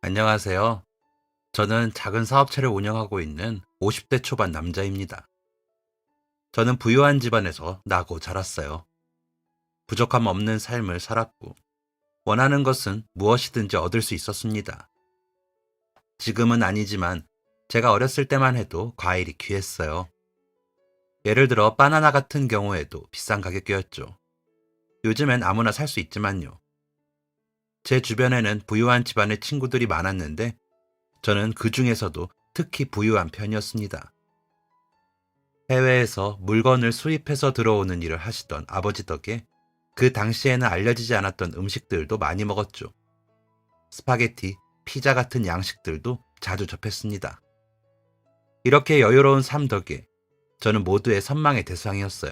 안녕하세요. 저는 작은 사업체를 운영하고 있는 50대 초반 남자입니다. 저는 부유한 집안에서 나고 자랐어요. 부족함 없는 삶을 살았고, 원하는 것은 무엇이든지 얻을 수 있었습니다. 지금은 아니지만, 제가 어렸을 때만 해도 과일이 귀했어요. 예를 들어, 바나나 같은 경우에도 비싼 가격이었죠. 요즘엔 아무나 살 수 있지만요. 제 주변에는 부유한 집안의 친구들이 많았는데, 저는 그 중에서도 특히 부유한 편이었습니다. 해외에서 물건을 수입해서 들어오는 일을 하시던 아버지 덕에 그 당시에는 알려지지 않았던 음식들도 많이 먹었죠. 스파게티, 피자 같은 양식들도 자주 접했습니다. 이렇게 여유로운 삶 덕에 저는 모두의 선망의 대상이었어요.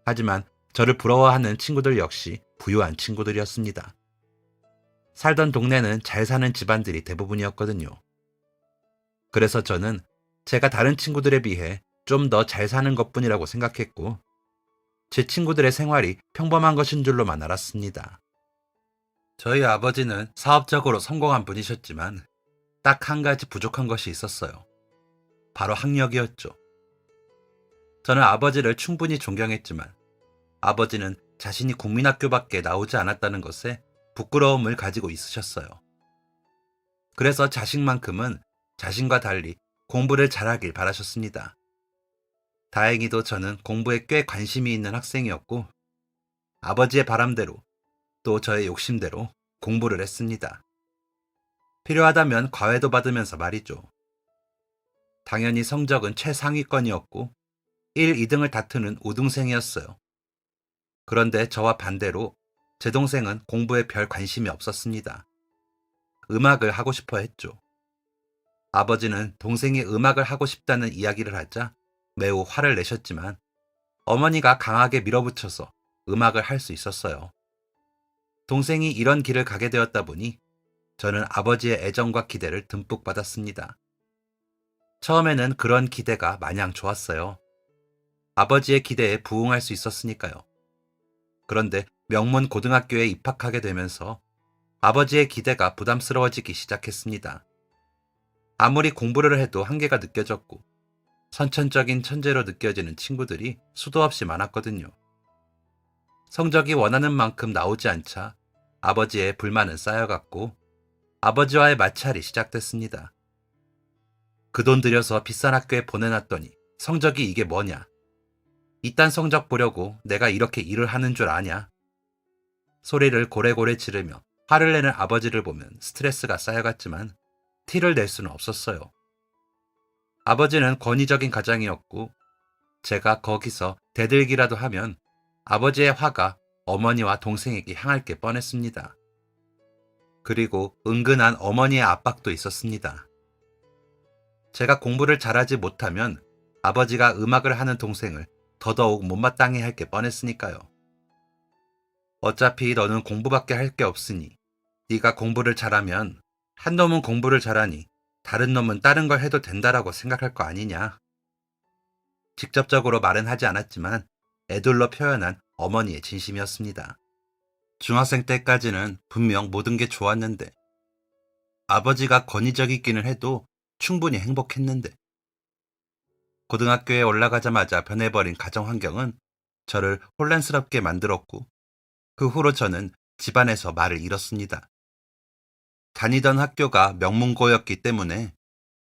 하지만 저를 부러워하는 친구들 역시 부유한 친구들이었습니다. 살던 동네는 잘 사는 집안들이 대부분이었거든요. 그래서 저는 제가 다른 친구들에 비해 좀 더 잘 사는 것뿐이라고 생각했고, 제 친구들의 생활이 평범한 것인 줄로만 알았습니다. 저희 아버지는 사업적으로 성공한 분이셨지만 딱 한 가지 부족한 것이 있었어요. 바로 학력이었죠. 저는 아버지를 충분히 존경했지만 아버지는 자신이 국민학교밖에 나오지 않았다는 것에 부끄러움을 가지고 있으셨어요. 그래서 자식만큼은 자신과 달리 공부를 잘하길 바라셨습니다. 다행히도 저는 공부에 꽤 관심이 있는 학생이었고, 아버지의 바람대로 또 저의 욕심대로 공부를 했습니다. 필요하다면 과외도 받으면서 말이죠. 당연히 성적은 최상위권이었고 1, 2등을 다투는 우등생이었어요. 그런데 저와 반대로 제 동생은 공부에 별 관심이 없었습니다. 음악을 하고 싶어 했죠. 아버지는 동생이 음악을 하고 싶다는 이야기를 하자 매우 화를 내셨지만 어머니가 강하게 밀어붙여서 음악을 할 수 있었어요. 동생이 이런 길을 가게 되었다 보니 저는 아버지의 애정과 기대를 듬뿍 받았습니다. 처음에는 그런 기대가 마냥 좋았어요. 아버지의 기대에 부응할 수 있었으니까요. 그런데 명문 고등학교에 입학하게 되면서 아버지의 기대가 부담스러워지기 시작했습니다. 아무리 공부를 해도 한계가 느껴졌고 선천적인 천재로 느껴지는 친구들이 수도 없이 많았거든요. 성적이 원하는 만큼 나오지 않자 아버지의 불만은 쌓여갔고 아버지와의 마찰이 시작됐습니다. 그 돈 들여서 비싼 학교에 보내놨더니 성적이 이게 뭐냐? 이딴 성적 보려고 내가 이렇게 일을 하는 줄 아냐? 소리를 고래고래 지르며 화를 내는 아버지를 보면 스트레스가 쌓여갔지만 티를 낼 수는 없었어요. 아버지는 권위적인 가장이었고 제가 거기서 대들기라도 하면 아버지의 화가 어머니와 동생에게 향할 게 뻔했습니다. 그리고 은근한 어머니의 압박도 있었습니다. 제가 공부를 잘하지 못하면 아버지가 음악을 하는 동생을 더더욱 못마땅해 할 게 뻔했으니까요. 어차피 너는 공부밖에 할 게 없으니 네가 공부를 잘하면 한 놈은 공부를 잘하니 다른 놈은 다른 걸 해도 된다라고 생각할 거 아니냐. 직접적으로 말은 하지 않았지만 애둘러 표현한 어머니의 진심이었습니다. 중학생 때까지는 분명 모든 게 좋았는데 아버지가 권위적이기는 해도 충분히 행복했는데 고등학교에 올라가자마자 변해버린 가정 환경은 저를 혼란스럽게 만들었고 그 후로 저는 집안에서 말을 잃었습니다. 다니던 학교가 명문고였기 때문에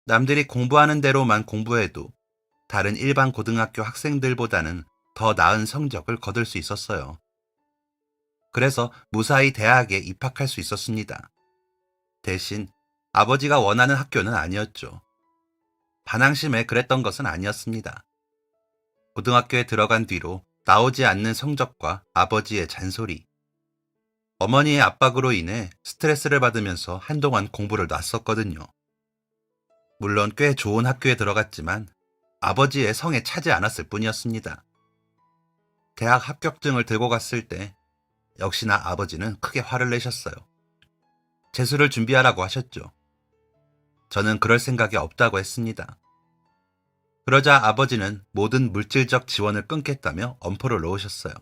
남들이 공부하는 대로만 공부해도 다른 일반 고등학교 학생들보다는 더 나은 성적을 거둘 수 있었어요. 그래서 무사히 대학에 입학할 수 있었습니다. 대신 아버지가 원하는 학교는 아니었죠. 반항심에 그랬던 것은 아니었습니다. 고등학교에 들어간 뒤로 나오지 않는 성적과 아버지의 잔소리, 어머니의 압박으로 인해 스트레스를 받으면서 한동안 공부를 놨었거든요. 물론 꽤 좋은 학교에 들어갔지만 아버지의 성에 차지 않았을 뿐이었습니다. 대학 합격증을 들고 갔을 때 역시나 아버지는 크게 화를 내셨어요. 재수를 준비하라고 하셨죠. 저는 그럴 생각이 없다고 했습니다. 그러자 아버지는 모든 물질적 지원을 끊겠다며 엄포를 놓으셨어요.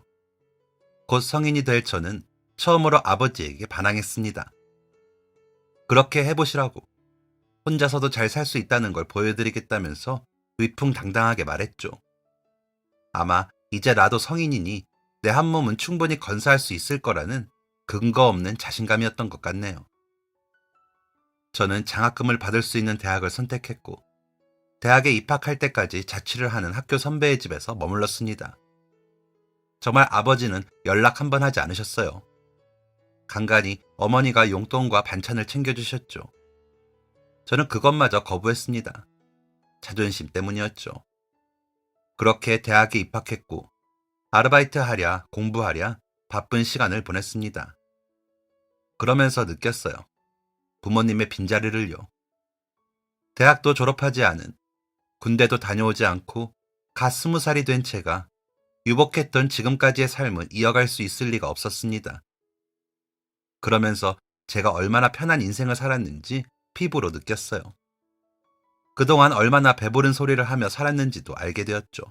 곧 성인이 될 저는 처음으로 아버지에게 반항했습니다. 그렇게 해보시라고. 혼자서도 잘 살 수 있다는 걸 보여드리겠다면서 위풍당당하게 말했죠. 아마 이제 나도 성인이니 내 한 몸은 충분히 건사할 수 있을 거라는 근거 없는 자신감이었던 것 같네요. 저는 장학금을 받을 수 있는 대학을 선택했고 대학에 입학할 때까지 자취를 하는 학교 선배의 집에서 머물렀습니다. 정말 아버지는 연락 한 번 하지 않으셨어요. 간간히 어머니가 용돈과 반찬을 챙겨주셨죠. 저는 그것마저 거부했습니다. 자존심 때문이었죠. 그렇게 대학에 입학했고 아르바이트 하랴 공부하랴 바쁜 시간을 보냈습니다. 그러면서 느꼈어요. 부모님의 빈자리를요. 대학도 졸업하지 않은, 군대도 다녀오지 않고 갓 20살이 된 채가 유복했던 지금까지의 삶을 이어갈 수 있을 리가 없었습니다. 그러면서 제가 얼마나 편한 인생을 살았는지 피부로 느꼈어요. 그동안 얼마나 배부른 소리를 하며 살았는지도 알게 되었죠.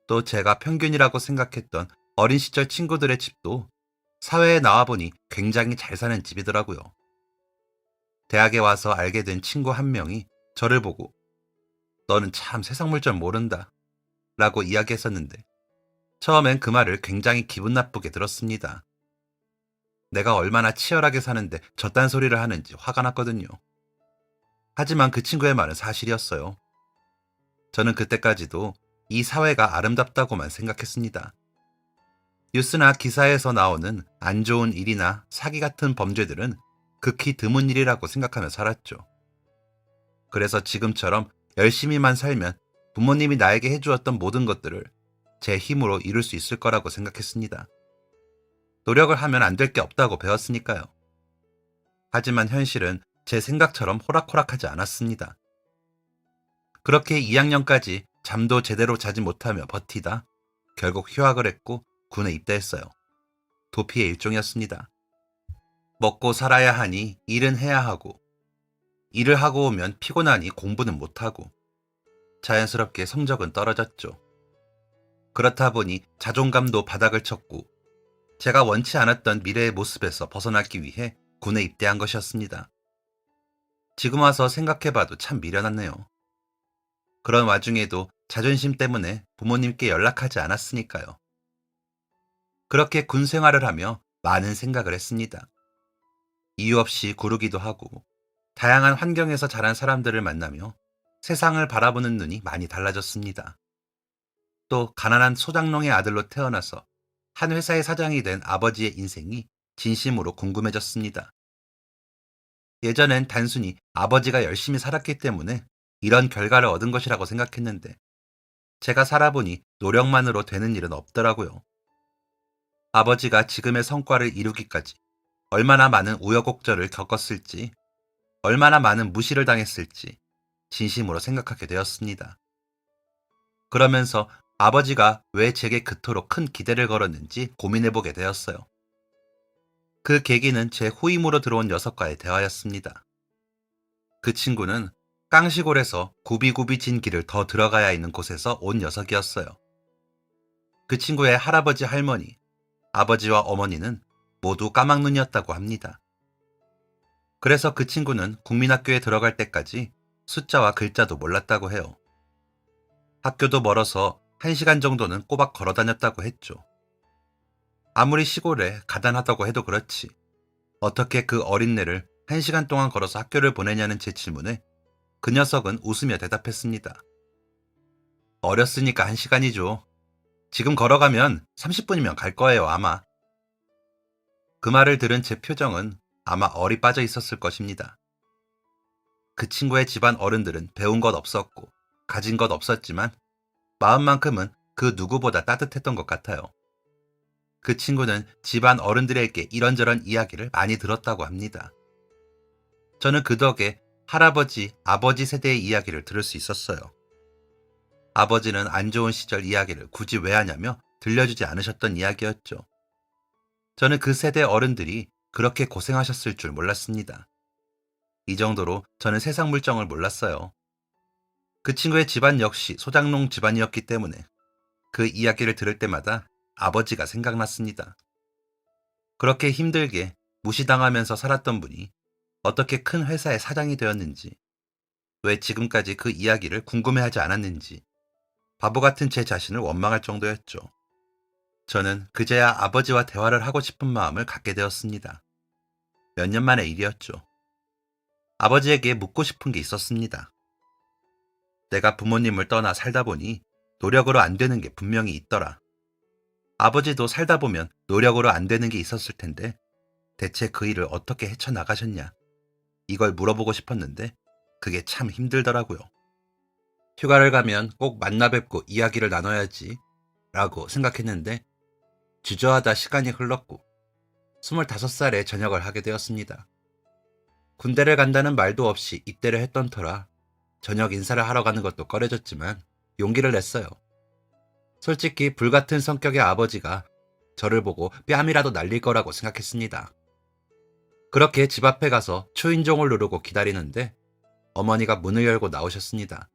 또 제가 평균이라고 생각했던 어린 시절 친구들의 집도 사회에 나와보니 굉장히 잘 사는 집이더라고요. 대학에 와서 알게 된 친구 한 명이 저를 보고 너는 참 세상 물정 모른다 라고 이야기했었는데 처음엔 그 말을 굉장히 기분 나쁘게 들었습니다. 내가 얼마나 치열하게 사는데 저딴 소리를 하는지 화가 났거든요. 하지만 그 친구의 말은 사실이었어요. 저는 그때까지도 이 사회가 아름답다고만 생각했습니다. 뉴스나 기사에서 나오는 안 좋은 일이나 사기 같은 범죄들은 극히 드문 일이라고 생각하며 살았죠. 그래서 지금처럼 열심히만 살면 부모님이 나에게 해주었던 모든 것들을 제 힘으로 이룰 수 있을 거라고 생각했습니다. 노력을 하면 안 될 게 없다고 배웠으니까요. 하지만 현실은 제 생각처럼 호락호락하지 않았습니다. 그렇게 2학년까지 잠도 제대로 자지 못하며 버티다 결국 휴학을 했고 군에 입대했어요. 도피의 일종이었습니다. 먹고 살아야 하니 일은 해야 하고 일을 하고 오면 피곤하니 공부는 못하고 자연스럽게 성적은 떨어졌죠. 그렇다 보니 자존감도 바닥을 쳤고 제가 원치 않았던 미래의 모습에서 벗어나기 위해 군에 입대한 것이었습니다. 지금 와서 생각해봐도 참 미련하네요. 그런 와중에도 자존심 때문에 부모님께 연락하지 않았으니까요. 그렇게 군 생활을 하며 많은 생각을 했습니다. 이유 없이 구르기도 하고 다양한 환경에서 자란 사람들을 만나며 세상을 바라보는 눈이 많이 달라졌습니다. 또 가난한 소장농의 아들로 태어나서 한 회사의 사장이 된 아버지의 인생이 진심으로 궁금해졌습니다. 예전엔 단순히 아버지가 열심히 살았기 때문에 이런 결과를 얻은 것이라고 생각했는데 제가 살아보니 노력만으로 되는 일은 없더라고요. 아버지가 지금의 성과를 이루기까지 얼마나 많은 우여곡절을 겪었을지, 얼마나 많은 무시를 당했을지 진심으로 생각하게 되었습니다. 그러면서 아버지가 왜 제게 그토록 큰 기대를 걸었는지 고민해보게 되었어요. 그 계기는 제 후임으로 들어온 녀석과의 대화였습니다. 그 친구는 깡시골에서 굽이굽이 진 길을 더 들어가야 있는 곳에서 온 녀석이었어요. 그 친구의 할아버지 할머니, 아버지와 어머니는 모두 까막눈이었다고 합니다. 그래서 그 친구는 국민학교에 들어갈 때까지 숫자와 글자도 몰랐다고 해요. 학교도 멀어서 1시간 정도는 꼬박 걸어 다녔다고 했죠. 아무리 시골에 가단하다고 해도 그렇지 어떻게 그 어린애를 1시간 동안 걸어서 학교를 보내냐는 제 질문에 그 녀석은 웃으며 대답했습니다. 어렸으니까 1시간이죠. 지금 걸어가면 30분이면 갈 거예요, 아마. 그 말을 들은 제 표정은 아마 얼이 빠져 있었을 것입니다. 그 친구의 집안 어른들은 배운 것 없었고 가진 것 없었지만 마음만큼은 그 누구보다 따뜻했던 것 같아요. 그 친구는 집안 어른들에게 이런저런 이야기를 많이 들었다고 합니다. 저는 그 덕에 할아버지, 아버지 세대의 이야기를 들을 수 있었어요. 아버지는 안 좋은 시절 이야기를 굳이 왜 하냐며 들려주지 않으셨던 이야기였죠. 저는 그 세대 어른들이 그렇게 고생하셨을 줄 몰랐습니다. 이 정도로 저는 세상 물정을 몰랐어요. 그 친구의 집안 역시 소장농 집안이었기 때문에 그 이야기를 들을 때마다 아버지가 생각났습니다. 그렇게 힘들게 무시당하면서 살았던 분이 어떻게 큰 회사의 사장이 되었는지, 왜 지금까지 그 이야기를 궁금해하지 않았는지, 바보 같은 제 자신을 원망할 정도였죠. 저는 그제야 아버지와 대화를 하고 싶은 마음을 갖게 되었습니다. 몇 년 만의 일이었죠. 아버지에게 묻고 싶은 게 있었습니다. 내가 부모님을 떠나 살다 보니 노력으로 안 되는 게 분명히 있더라. 아버지도 살다 보면 노력으로 안 되는 게 있었을 텐데 대체 그 일을 어떻게 헤쳐나가셨냐? 이걸 물어보고 싶었는데 그게 참 힘들더라고요. 휴가를 가면 꼭 만나 뵙고 이야기를 나눠야지 라고 생각했는데 주저하다 시간이 흘렀고 25살에 전역을 하게 되었습니다. 군대를 간다는 말도 없이 입대를 했던 터라 저녁 인사를 하러 가는 것도 꺼려졌지만 용기를 냈어요. 솔직히 불같은 성격의 아버지가 저를 보고 뺨이라도 날릴 거라고 생각했습니다. 그렇게 집 앞에 가서 초인종을 누르고 기다리는데 어머니가 문을 열고 나오셨습니다.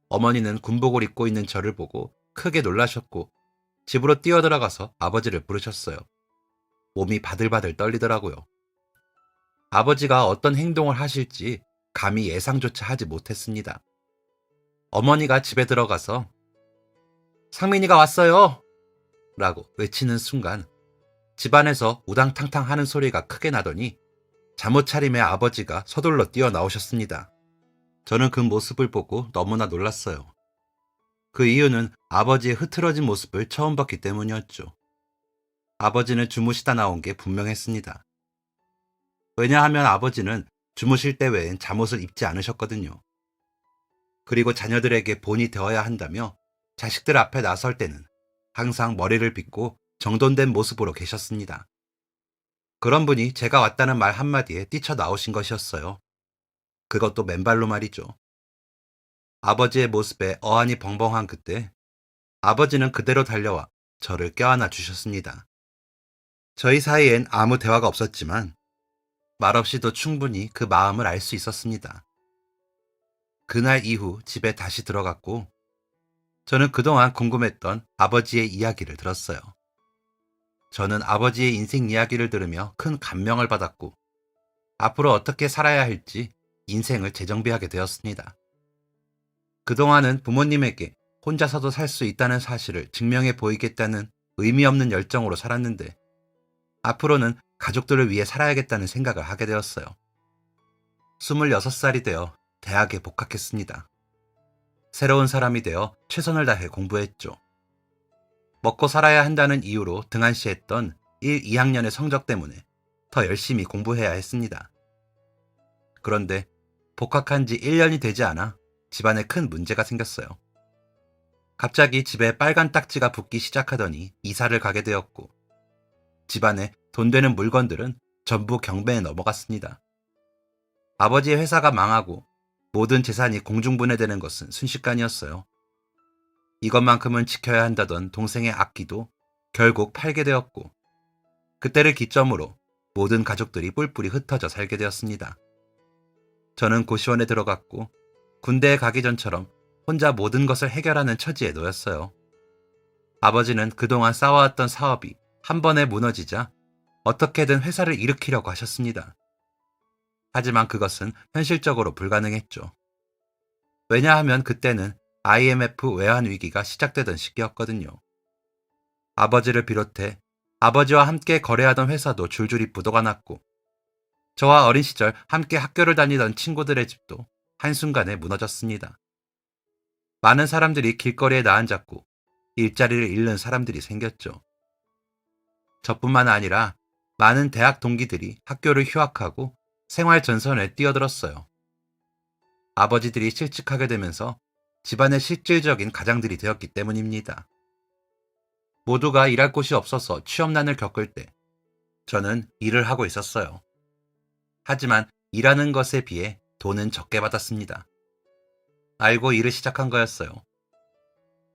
어머니는 군복을 입고 있는 저를 보고 크게 놀라셨고 집으로 뛰어들어가서 아버지를 부르셨어요. 몸이 바들바들 떨리더라고요. 아버지가 어떤 행동을 하실지 감히 예상조차 하지 못했습니다. 어머니가 집에 들어가서 상민이가 왔어요! 라고 외치는 순간 집안에서 우당탕탕 하는 소리가 크게 나더니 잠옷 차림의 아버지가 서둘러 뛰어나오셨습니다. 저는 그 모습을 보고 너무나 놀랐어요. 그 이유는 아버지의 흐트러진 모습을 처음 봤기 때문이었죠. 아버지는 주무시다 나온 게 분명했습니다. 왜냐하면 아버지는 주무실 때 외엔 잠옷을 입지 않으셨거든요. 그리고 자녀들에게 본이 되어야 한다며 자식들 앞에 나설 때는 항상 머리를 빗고 정돈된 모습으로 계셨습니다. 그런 분이 제가 왔다는 말 한마디에 뛰쳐나오신 것이었어요. 그것도 맨발로 말이죠. 아버지의 모습에 어안이 벙벙한 그때 아버지는 그대로 달려와 저를 껴안아 주셨습니다. 저희 사이엔 아무 대화가 없었지만 말없이도 충분히 그 마음을 알 수 있었습니다. 그날 이후 집에 다시 들어갔고 저는 그동안 궁금했던 아버지의 이야기를 들었어요. 저는 아버지의 인생 이야기를 들으며 큰 감명을 받았고 앞으로 어떻게 살아야 할지 인생을 재정비하게 되었습니다. 그동안은 부모님에게 혼자서도 살 수 있다는 사실을 증명해 보이겠다는 의미 없는 열정으로 살았는데 앞으로는 가족들을 위해 살아야겠다는 생각을 하게 되었어요. 26살이 되어 대학에 복학했습니다. 새로운 사람이 되어 최선을 다해 공부했죠. 먹고 살아야 한다는 이유로 등한시했던 1, 2학년의 성적 때문에 더 열심히 공부해야 했습니다. 그런데 복학한 지 1년이 되지 않아 집안에 큰 문제가 생겼어요. 갑자기 집에 빨간 딱지가 붙기 시작하더니 이사를 가게 되었고 집안에 돈 되는 물건들은 전부 경매에 넘어갔습니다. 아버지의 회사가 망하고 모든 재산이 공중분해되는 것은 순식간이었어요. 이것만큼은 지켜야 한다던 동생의 악기도 결국 팔게 되었고 그때를 기점으로 모든 가족들이 뿔뿔이 흩어져 살게 되었습니다. 저는 고시원에 들어갔고 군대에 가기 전처럼 혼자 모든 것을 해결하는 처지에 놓였어요. 아버지는 그동안 쌓아왔던 사업이 한 번에 무너지자 어떻게든 회사를 일으키려고 하셨습니다. 하지만 그것은 현실적으로 불가능했죠. 왜냐하면 그때는 IMF 외환 위기가 시작되던 시기였거든요. 아버지를 비롯해 아버지와 함께 거래하던 회사도 줄줄이 부도가 났고 저와 어린 시절 함께 학교를 다니던 친구들의 집도 한순간에 무너졌습니다. 많은 사람들이 길거리에 나앉았고 일자리를 잃는 사람들이 생겼죠. 저뿐만 아니라 많은 대학 동기들이 학교를 휴학하고 생활 전선에 뛰어들었어요. 아버지들이 실직하게 되면서 집안의 실질적인 가장들이 되었기 때문입니다. 모두가 일할 곳이 없어서 취업난을 겪을 때 저는 일을 하고 있었어요. 하지만 일하는 것에 비해 돈은 적게 받았습니다. 알고 일을 시작한 거였어요.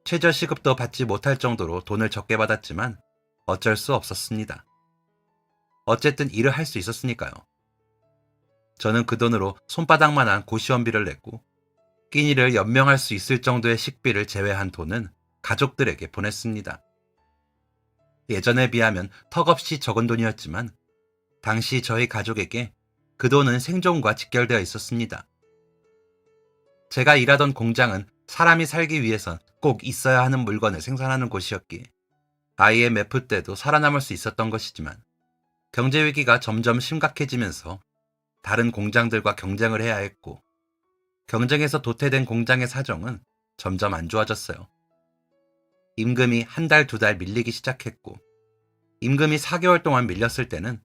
최저시급도 받지 못할 정도로 돈을 적게 받았지만 어쩔 수 없었습니다. 어쨌든 일을 할 수 있었으니까요. 저는 그 돈으로 손바닥만한 고시원비를 냈고 끼니를 연명할 수 있을 정도의 식비를 제외한 돈은 가족들에게 보냈습니다. 예전에 비하면 턱없이 적은 돈이었지만 당시 저희 가족에게 그 돈은 생존과 직결되어 있었습니다. 제가 일하던 공장은 사람이 살기 위해선 꼭 있어야 하는 물건을 생산하는 곳이었기에 IMF 때도 살아남을 수 있었던 것이지만 경제 위기가 점점 심각해지면서 다른 공장들과 경쟁을 해야 했고 경쟁에서 도태된 공장의 사정은 점점 안 좋아졌어요. 임금이 한 달, 두 달 밀리기 시작했고 임금이 4개월 동안 밀렸을 때는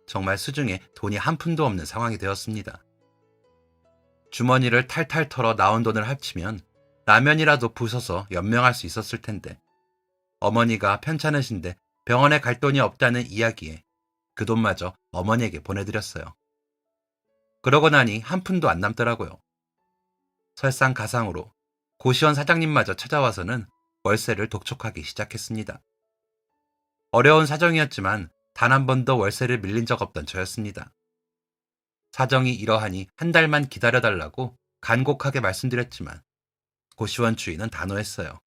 정말 수중에 돈이 한 푼도 없는 상황이 되었습니다. 주머니를 탈탈 털어 나온 돈을 합치면 라면이라도 부숴서 연명할 수 있었을 텐데 어머니가 편찮으신데 병원에 갈 돈이 없다는 이야기에 그 돈마저 어머니에게 보내드렸어요. 그러고 나니 한 푼도 안 남더라고요. 설상가상으로 고시원 사장님마저 찾아와서는 월세를 독촉하기 시작했습니다. 어려운 사정이었지만 단 한 번도 월세를 밀린 적 없던 저였습니다. 사정이 이러하니 한 달만 기다려달라고 간곡하게 말씀드렸지만 고시원 주인은 단호했어요.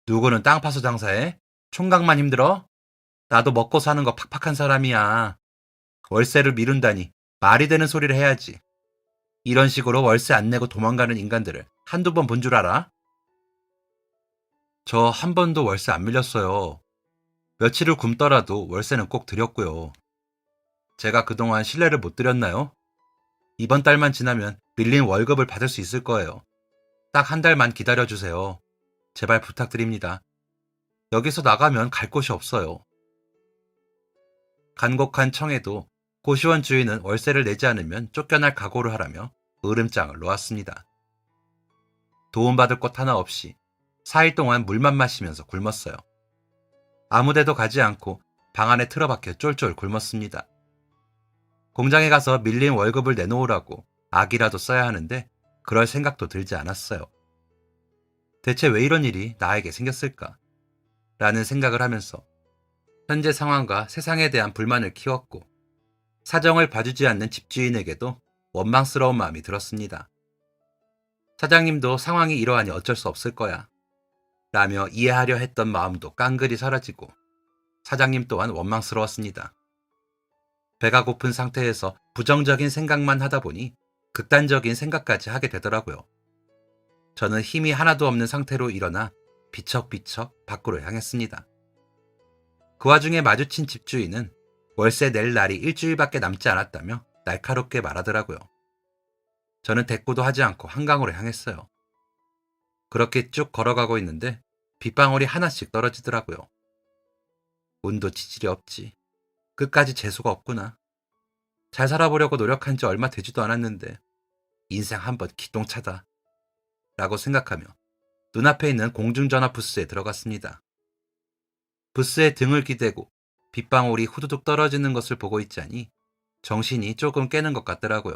누구는 땅 파서 장사해? 총각만 힘들어? 나도 먹고 사는 거 팍팍한 사람이야. 월세를 미룬다니 말이 되는 소리를 해야지. 이런 식으로 월세 안 내고 도망가는 인간들을 한두 번 본 줄 알아? 저 한 번도 월세 안 밀렸어요. 며칠을 굶더라도 월세는 꼭 드렸고요. 제가 그동안 신뢰를 못 드렸나요? 이번 달만 지나면 밀린 월급을 받을 수 있을 거예요. 딱 한 달만 기다려주세요. 제발 부탁드립니다. 여기서 나가면 갈 곳이 없어요. 간곡한 청에도 고시원 주인은 월세를 내지 않으면 쫓겨날 각오를 하라며 으름장을 놓았습니다. 도움받을 곳 하나 없이 4일 동안 물만 마시면서 굶었어요. 아무데도 가지 않고 방 안에 틀어박혀 쫄쫄 굶었습니다. 공장에 가서 밀린 월급을 내놓으라고 악이라도 써야 하는데 그럴 생각도 들지 않았어요. 대체 왜 이런 일이 나에게 생겼을까? 라는 생각을 하면서 현재 상황과 세상에 대한 불만을 키웠고 사정을 봐주지 않는 집주인에게도 원망스러운 마음이 들었습니다. 사장님도 상황이 이러하니 어쩔 수 없을 거야 라며 이해하려 했던 마음도 깡그리 사라지고 사장님 또한 원망스러웠습니다. 배가 고픈 상태에서 부정적인 생각만 하다 보니 극단적인 생각까지 하게 되더라고요. 저는 힘이 하나도 없는 상태로 일어나 비척비척 밖으로 향했습니다. 그 와중에 마주친 집주인은 월세 낼 날이 일주일밖에 남지 않았다며 날카롭게 말하더라고요. 저는 대꾸도 하지 않고 한강으로 향했어요. 그렇게 쭉 걸어가고 있는데 빗방울이 하나씩 떨어지더라고요. 운도 지질이 없지. 끝까지 재수가 없구나. 잘 살아보려고 노력한 지 얼마 되지도 않았는데 인생 한번 기똥차다. 라고 생각하며 눈앞에 있는 공중전화 부스에 들어갔습니다. 부스에 등을 기대고 빗방울이 후두둑 떨어지는 것을 보고 있자니 정신이 조금 깨는 것 같더라고요.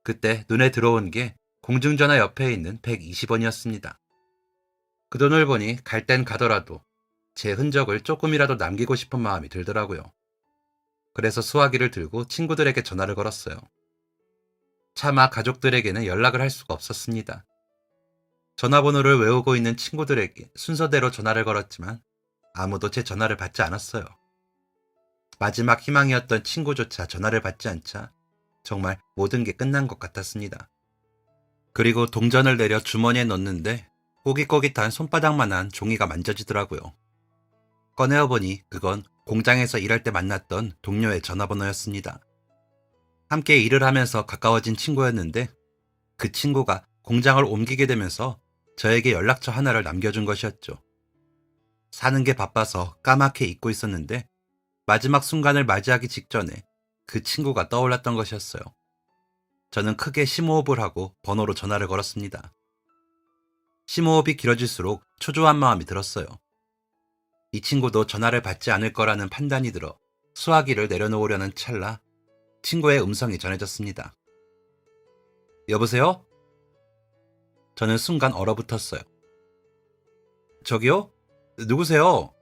그때 눈에 들어온 게 공중전화 옆에 있는 120원이었습니다. 그 돈을 보니 갈 땐 가더라도 제 흔적을 조금이라도 남기고 싶은 마음이 들더라고요. 그래서 수화기를 들고 친구들에게 전화를 걸었어요. 차마 가족들에게는 연락을 할 수가 없었습니다. 전화번호를 외우고 있는 친구들에게 순서대로 전화를 걸었지만 아무도 제 전화를 받지 않았어요. 마지막 희망이었던 친구조차 전화를 받지 않자 정말 모든 게 끝난 것 같았습니다. 그리고 동전을 내려 주머니에 넣는데 꼬깃꼬깃한 손바닥만한 종이가 만져지더라고요. 꺼내어보니 그건 공장에서 일할 때 만났던 동료의 전화번호였습니다. 함께 일을 하면서 가까워진 친구였는데 그 친구가 공장을 옮기게 되면서 저에게 연락처 하나를 남겨준 것이었죠. 사는 게 바빠서 까맣게 잊고 있었는데 마지막 순간을 맞이하기 직전에 그 친구가 떠올랐던 것이었어요. 저는 크게 심호흡을 하고 번호로 전화를 걸었습니다. 심호흡이 길어질수록 초조한 마음이 들었어요. 이 친구도 전화를 받지 않을 거라는 판단이 들어 수화기를 내려놓으려는 찰나 친구의 음성이 전해졌습니다. 여보세요? 저는 순간 얼어붙었어요. 저기요? 누구세요?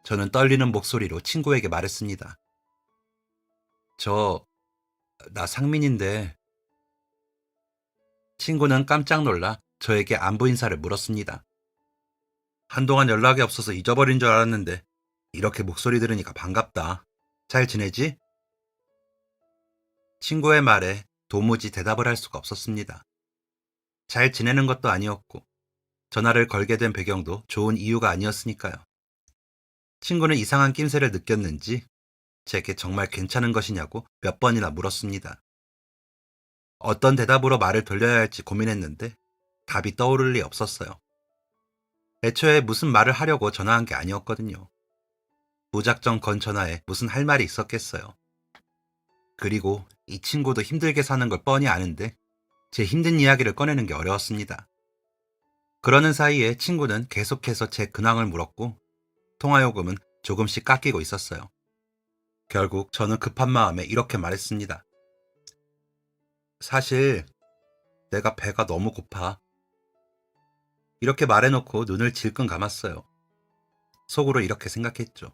저는 떨리는 목소리로 친구에게 말했습니다. 나 상민인데. 친구는 깜짝 놀라 저에게 안부 인사를 물었습니다. 한동안 연락이 없어서 잊어버린 줄 알았는데 이렇게 목소리 들으니까 반갑다. 잘 지내지? 친구의 말에 도무지 대답을 할 수가 없었습니다. 잘 지내는 것도 아니었고 전화를 걸게 된 배경도 좋은 이유가 아니었으니까요. 친구는 이상한 낌새를 느꼈는지 제게 정말 괜찮은 것이냐고 몇 번이나 물었습니다. 어떤 대답으로 말을 돌려야 할지 고민했는데 답이 떠오를 리 없었어요. 애초에 무슨 말을 하려고 전화한 게 아니었거든요. 무작정 건 전화에 무슨 할 말이 있었겠어요. 그리고 이 친구도 힘들게 사는 걸 뻔히 아는데 제 힘든 이야기를 꺼내는 게 어려웠습니다. 그러는 사이에 친구는 계속해서 제 근황을 물었고 통화요금은 조금씩 깎이고 있었어요. 결국 저는 급한 마음에 이렇게 말했습니다. 사실 내가 배가 너무 고파. 이렇게 말해놓고 눈을 질끈 감았어요. 속으로 이렇게 생각했죠.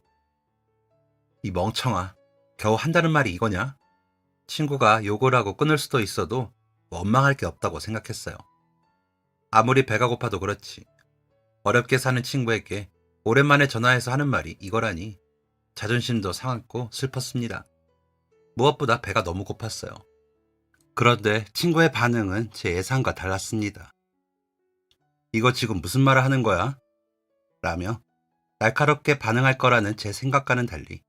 이 멍청아, 겨우 한다는 말이 이거냐? 친구가 욕을 하고 끊을 수도 있어도 원망할 게 없다고 생각했어요. 아무리 배가 고파도 그렇지. 어렵게 사는 친구에게 오랜만에 전화해서 하는 말이 이거라니 자존심도 상했고 슬펐습니다. 무엇보다 배가 너무 고팠어요. 그런데 친구의 반응은 제 예상과 달랐습니다. 이거 지금 무슨 말을 하는 거야? 라며 날카롭게 반응할 거라는 제 생각과는 달리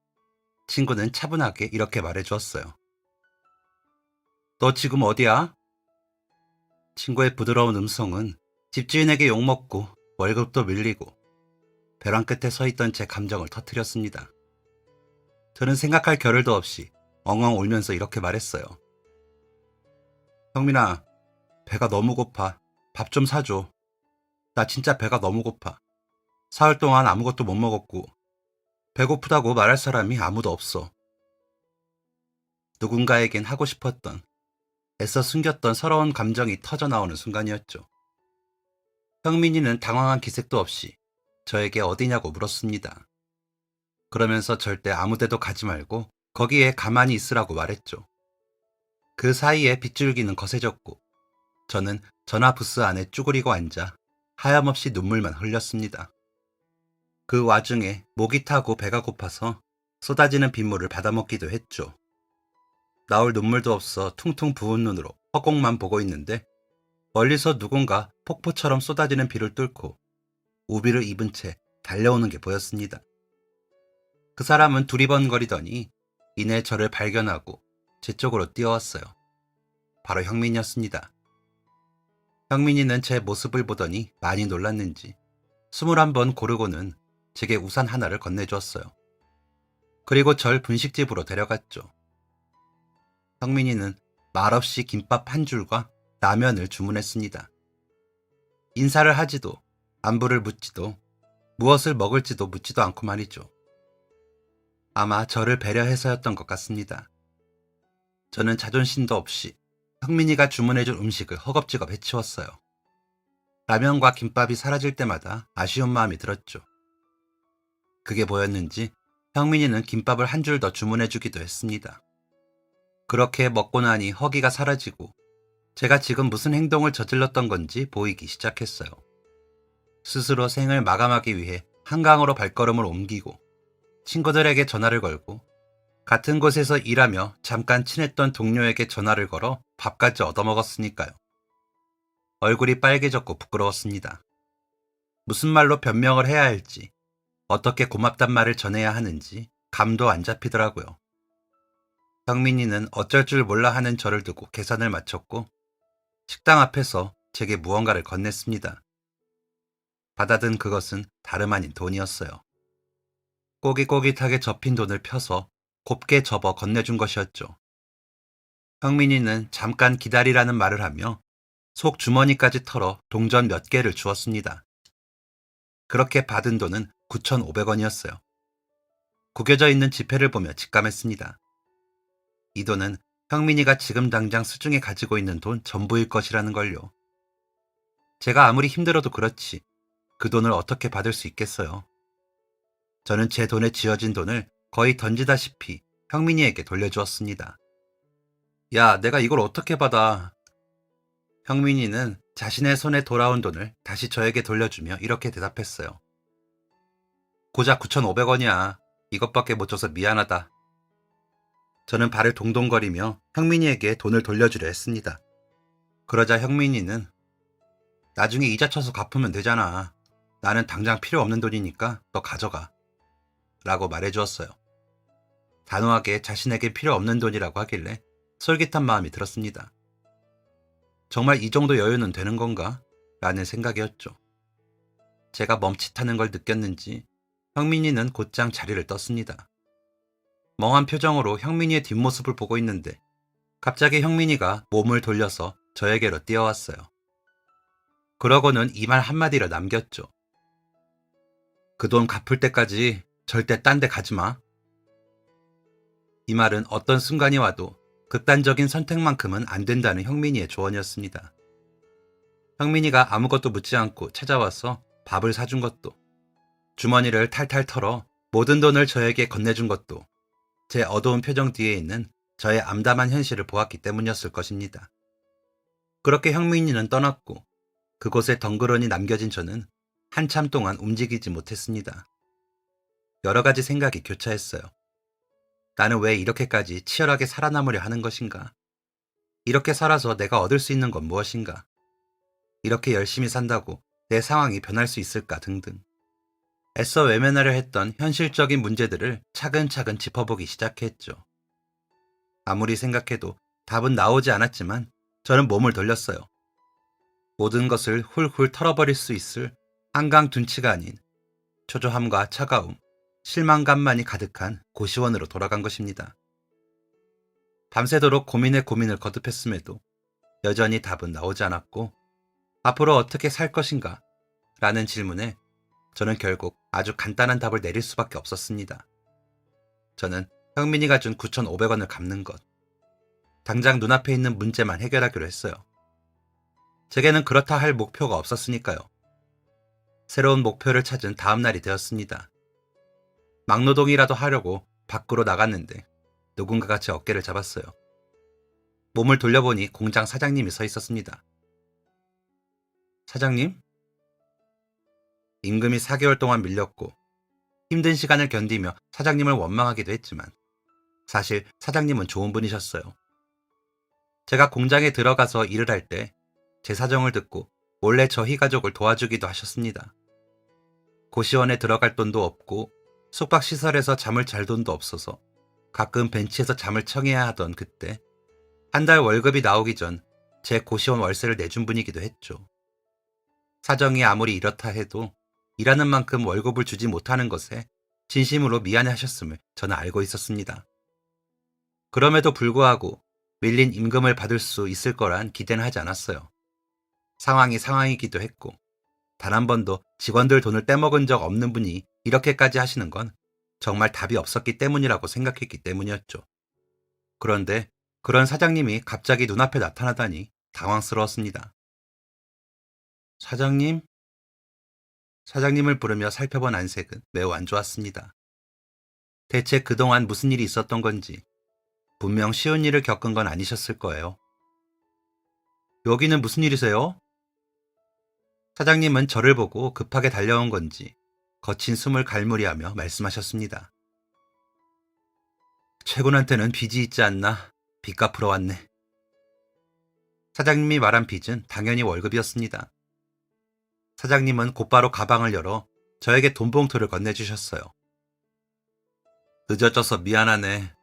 친구는 차분하게 이렇게 말해 주었어요. 너 지금 어디야? 친구의 부드러운 음성은 집주인에게 욕먹고 월급도 밀리고 벼랑 끝에 서 있던 제 감정을 터뜨렸습니다. 저는 생각할 겨를도 없이 엉엉 울면서 이렇게 말했어요. 형민아, 배가 너무 고파. 밥 좀 사줘. 나 진짜 배가 너무 고파. 사흘 동안 아무것도 못 먹었고 배고프다고 말할 사람이 아무도 없어. 누군가에겐 하고 싶었던, 애써 숨겼던 서러운 감정이 터져나오는 순간이었죠. 형민이는 당황한 기색도 없이 저에게 어디냐고 물었습니다. 그러면서 절대 아무데도 가지 말고 거기에 가만히 있으라고 말했죠. 그 사이에 빗줄기는 거세졌고 저는 전화 부스 안에 쭈그리고 앉아 하염없이 눈물만 흘렸습니다. 그 와중에 목이 타고 배가 고파서 쏟아지는 빗물을 받아먹기도 했죠. 나올 눈물도 없어 퉁퉁 부은 눈으로 허공만 보고 있는데 멀리서 누군가 폭포처럼 쏟아지는 비를 뚫고 우비를 입은 채 달려오는 게 보였습니다. 그 사람은 두리번거리더니 이내 저를 발견하고 제 쪽으로 뛰어왔어요. 바로 형민이었습니다. 형민이는 제 모습을 보더니 많이 놀랐는지 21번 고르고는 제게 우산 하나를 건네주었어요. 그리고 절 분식집으로 데려갔죠. 형민이는 말없이 김밥 한 줄과 라면을 주문했습니다. 인사를 하지도 안부를 묻지도 무엇을 먹을지도 묻지도 않고 말이죠. 아마 저를 배려해서였던 것 같습니다. 저는 자존심도 없이 형민이가 주문해준 음식을 허겁지겁 해치웠어요. 라면과 김밥이 사라질 때마다 아쉬운 마음이 들었죠. 그게 보였는지 형민이는 김밥을 한 줄 더 주문해주기도 했습니다. 그렇게 먹고 나니 허기가 사라지고 제가 지금 무슨 행동을 저질렀던 건지 보이기 시작했어요. 스스로 생을 마감하기 위해 한강으로 발걸음을 옮기고 친구들에게 전화를 걸고 같은 곳에서 일하며 잠깐 친했던 동료에게 전화를 걸어 밥까지 얻어먹었으니까요. 얼굴이 빨개졌고 부끄러웠습니다. 무슨 말로 변명을 해야 할지, 어떻게 고맙단 말을 전해야 하는지 감도 안 잡히더라고요. 형민이는 어쩔 줄 몰라 하는 저를 두고 계산을 마쳤고 식당 앞에서 제게 무언가를 건넸습니다. 받아든 그것은 다름 아닌 돈이었어요. 꼬깃꼬깃하게 접힌 돈을 펴서 곱게 접어 건네준 것이었죠. 형민이는 잠깐 기다리라는 말을 하며 속 주머니까지 털어 동전 몇 개를 주었습니다. 그렇게 받은 돈은 9,500원이었어요. 구겨져 있는 지폐를 보며 직감했습니다. 이 돈은 형민이가 지금 당장 수중에 가지고 있는 돈 전부일 것이라는 걸요. 제가 아무리 힘들어도 그렇지 그 돈을 어떻게 받을 수 있겠어요. 저는 제 돈에 쥐어진 돈을 거의 던지다시피 형민이에게 돌려주었습니다. 야, 내가 이걸 어떻게 받아? 형민이는 자신의 손에 돌아온 돈을 다시 저에게 돌려주며 이렇게 대답했어요. 고작 9,500원이야. 이것밖에 못 줘서 미안하다. 저는 발을 동동거리며 형민이에게 돈을 돌려주려 했습니다. 그러자 형민이는 나중에 이자 쳐서 갚으면 되잖아. 나는 당장 필요 없는 돈이니까 너 가져가. 라고 말해주었어요. 단호하게 자신에게 필요 없는 돈이라고 하길래 솔깃한 마음이 들었습니다. 정말 이 정도 여유는 되는 건가? 라는 생각이었죠. 제가 멈칫하는 걸 느꼈는지 형민이는 곧장 자리를 떴습니다. 멍한 표정으로 형민이의 뒷모습을 보고 있는데 갑자기 형민이가 몸을 돌려서 저에게로 뛰어왔어요. 그러고는 이 말 한마디를 남겼죠. 그 돈 갚을 때까지 절대 딴 데 가지 마. 이 말은 어떤 순간이 와도 극단적인 선택만큼은 안 된다는 형민이의 조언이었습니다. 형민이가 아무것도 묻지 않고 찾아와서 밥을 사준 것도, 주머니를 탈탈 털어 모든 돈을 저에게 건네준 것도 제 어두운 표정 뒤에 있는 저의 암담한 현실을 보았기 때문이었을 것입니다. 그렇게 형민이는 떠났고 그곳에 덩그러니 남겨진 저는 한참 동안 움직이지 못했습니다. 여러 가지 생각이 교차했어요. 나는 왜 이렇게까지 치열하게 살아남으려 하는 것인가? 이렇게 살아서 내가 얻을 수 있는 건 무엇인가? 이렇게 열심히 산다고 내 상황이 변할 수 있을까 등등. 애써 외면하려 했던 현실적인 문제들을 차근차근 짚어보기 시작했죠. 아무리 생각해도 답은 나오지 않았지만 저는 몸을 돌렸어요. 모든 것을 훌훌 털어버릴 수 있을 한강 둔치가 아닌 초조함과 차가움, 실망감만이 가득한 고시원으로 돌아간 것입니다. 밤새도록 고민에 고민을 거듭했음에도 여전히 답은 나오지 않았고 앞으로 어떻게 살 것인가? 라는 질문에 저는 결국 아주 간단한 답을 내릴 수밖에 없었습니다. 저는 형민이가 준 9,500원을 갚는 것. 당장 눈앞에 있는 문제만 해결하기로 했어요. 제게는 그렇다 할 목표가 없었으니까요. 새로운 목표를 찾은 다음 날이 되었습니다. 막노동이라도 하려고 밖으로 나갔는데 누군가가 제 어깨를 잡았어요. 몸을 돌려보니 공장 사장님이 서 있었습니다. 사장님? 임금이 4개월 동안 밀렸고 힘든 시간을 견디며 사장님을 원망하기도 했지만 사실 사장님은 좋은 분이셨어요. 제가 공장에 들어가서 일을 할 때 제 사정을 듣고 몰래 저희 가족을 도와주기도 하셨습니다. 고시원에 들어갈 돈도 없고 숙박시설에서 잠을 잘 돈도 없어서 가끔 벤치에서 잠을 청해야 하던 그때 한 달 월급이 나오기 전 제 고시원 월세를 내준 분이기도 했죠. 사정이 아무리 이렇다 해도 일하는 만큼 월급을 주지 못하는 것에 진심으로 미안해하셨음을 저는 알고 있었습니다. 그럼에도 불구하고 밀린 임금을 받을 수 있을 거란 기대는 하지 않았어요. 상황이 상황이기도 했고 단 한 번도 직원들 돈을 떼먹은 적 없는 분이 이렇게까지 하시는 건 정말 답이 없었기 때문이라고 생각했기 때문이었죠. 그런데 그런 사장님이 갑자기 눈앞에 나타나다니 당황스러웠습니다. 사장님? 사장님을 부르며 살펴본 안색은 매우 안 좋았습니다. 대체 그동안 무슨 일이 있었던 건지 분명 쉬운 일을 겪은 건 아니셨을 거예요. 여기는 무슨 일이세요? 사장님은 저를 보고 급하게 달려온 건지 거친 숨을 갈무리하며 말씀하셨습니다. 최군한테는 빚이 있지 않나 빚 갚으러 왔네. 사장님이 말한 빚은 당연히 월급이었습니다. 사장님은 곧바로 가방을 열어 저에게 돈 봉투를 건네주셨어요. 늦어져서 미안하네.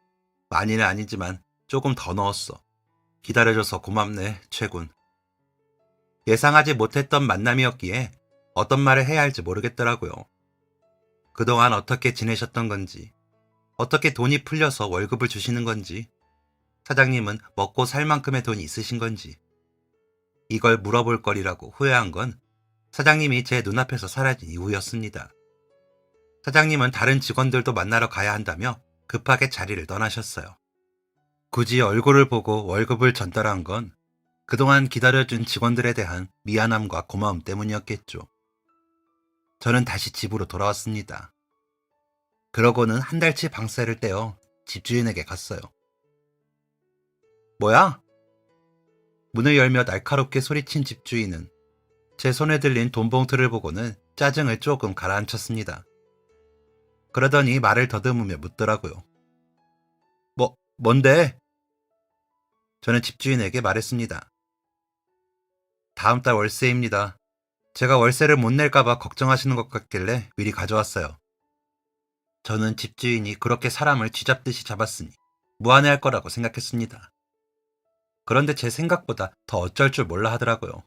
많이는 아니지만 조금 더 넣었어. 기다려줘서 고맙네, 최군. 예상하지 못했던 만남이었기에 어떤 말을 해야 할지 모르겠더라고요. 그동안 어떻게 지내셨던 건지, 어떻게 돈이 풀려서 월급을 주시는 건지, 사장님은 먹고 살 만큼의 돈이 있으신 건지, 이걸 물어볼 거리라고 후회한 건 사장님이 제 눈앞에서 사라진 이후였습니다. 사장님은 다른 직원들도 만나러 가야 한다며 급하게 자리를 떠나셨어요. 굳이 얼굴을 보고 월급을 전달한 건 그동안 기다려준 직원들에 대한 미안함과 고마움 때문이었겠죠. 저는 다시 집으로 돌아왔습니다. 그러고는 한 달치 방세를 떼어 집주인에게 갔어요. 뭐야? 문을 열며 날카롭게 소리친 집주인은 제 손에 들린 돈 봉투를 보고는 짜증을 조금 가라앉혔습니다. 그러더니 말을 더듬으며 묻더라고요. 뭔데? 저는 집주인에게 말했습니다. 다음 달 월세입니다. 제가 월세를 못 낼까봐 걱정하시는 것 같길래 미리 가져왔어요. 저는 집주인이 그렇게 사람을 쥐잡듯이 잡았으니 무안해할 거라고 생각했습니다. 그런데 제 생각보다 더 어쩔 줄 몰라 하더라고요.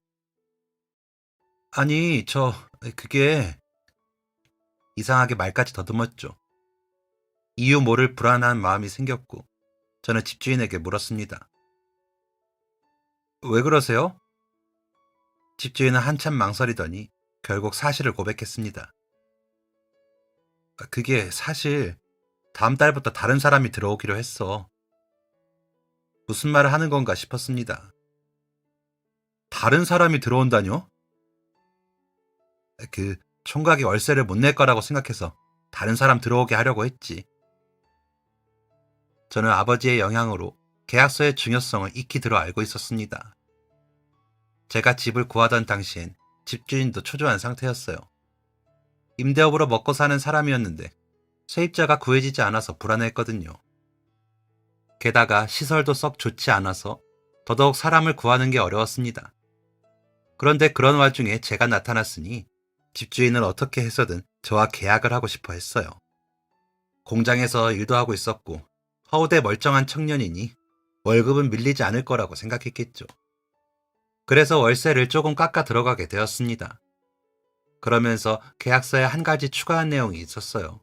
아니, 그게 이상하게 말까지 더듬었죠. 이유 모를 불안한 마음이 생겼고 저는 집주인에게 물었습니다. 왜 그러세요? 집주인은 한참 망설이더니 결국 사실을 고백했습니다. 그게 사실 다음 달부터 다른 사람이 들어오기로 했어. 무슨 말을 하는 건가 싶었습니다. 다른 사람이 들어온다뇨? 그 총각이 월세를 못 낼 거라고 생각해서 다른 사람 들어오게 하려고 했지. 저는 아버지의 영향으로 계약서의 중요성을 익히 들어 알고 있었습니다. 제가 집을 구하던 당시엔 집주인도 초조한 상태였어요. 임대업으로 먹고 사는 사람이었는데 세입자가 구해지지 않아서 불안했거든요. 게다가 시설도 썩 좋지 않아서 더더욱 사람을 구하는 게 어려웠습니다. 그런데 그런 와중에 제가 나타났으니 집주인은 어떻게 해서든 저와 계약을 하고 싶어 했어요. 공장에서 일도 하고 있었고 허우대 멀쩡한 청년이니 월급은 밀리지 않을 거라고 생각했겠죠. 그래서 월세를 조금 깎아 들어가게 되었습니다. 그러면서 계약서에 한 가지 추가한 내용이 있었어요.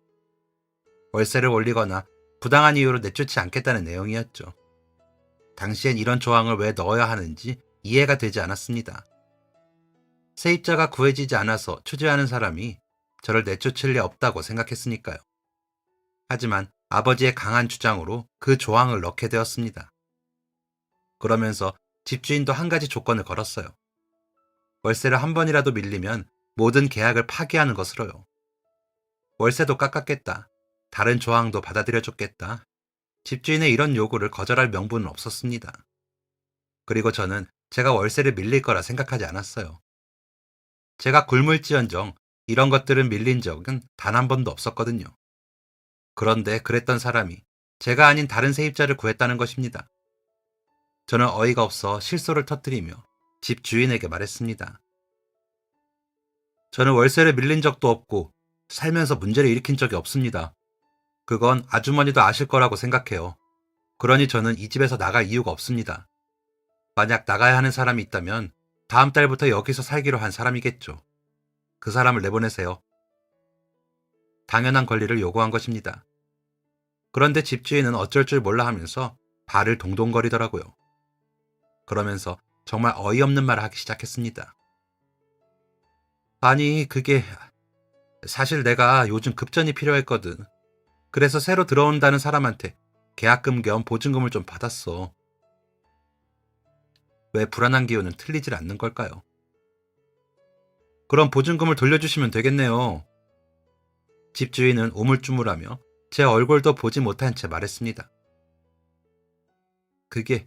월세를 올리거나 부당한 이유로 내쫓지 않겠다는 내용이었죠. 당시엔 이런 조항을 왜 넣어야 하는지 이해가 되지 않았습니다. 세입자가 구해지지 않아서 초조해하는 사람이 저를 내쫓을 리 없다고 생각했으니까요. 하지만 아버지의 강한 주장으로 그 조항을 넣게 되었습니다. 그러면서 집주인도 한 가지 조건을 걸었어요. 월세를 한 번이라도 밀리면 모든 계약을 파기하는 것으로요. 월세도 깎았겠다. 다른 조항도 받아들여줬겠다. 집주인의 이런 요구를 거절할 명분은 없었습니다. 그리고 저는 제가 월세를 밀릴 거라 생각하지 않았어요. 제가 굶을지언정 이런 것들은 밀린 적은 단 한 번도 없었거든요. 그런데 그랬던 사람이 제가 아닌 다른 세입자를 구했다는 것입니다. 저는 어이가 없어 실소를 터뜨리며 집 주인에게 말했습니다. 저는 월세를 밀린 적도 없고 살면서 문제를 일으킨 적이 없습니다. 그건 아주머니도 아실 거라고 생각해요. 그러니 저는 이 집에서 나갈 이유가 없습니다. 만약 나가야 하는 사람이 있다면 다음 달부터 여기서 살기로 한 사람이겠죠. 그 사람을 내보내세요. 당연한 권리를 요구한 것입니다. 그런데 집주인은 어쩔 줄 몰라 하면서 발을 동동거리더라고요. 그러면서 정말 어이없는 말을 하기 시작했습니다. 아니, 그게 사실 내가 요즘 급전이 필요했거든. 그래서 새로 들어온다는 사람한테 계약금 겸 보증금을 좀 받았어. 왜 불안한 기운은 틀리질 않는 걸까요? 그럼 보증금을 돌려주시면 되겠네요. 집주인은 우물쭈물하며 제 얼굴도 보지 못한 채 말했습니다. 그게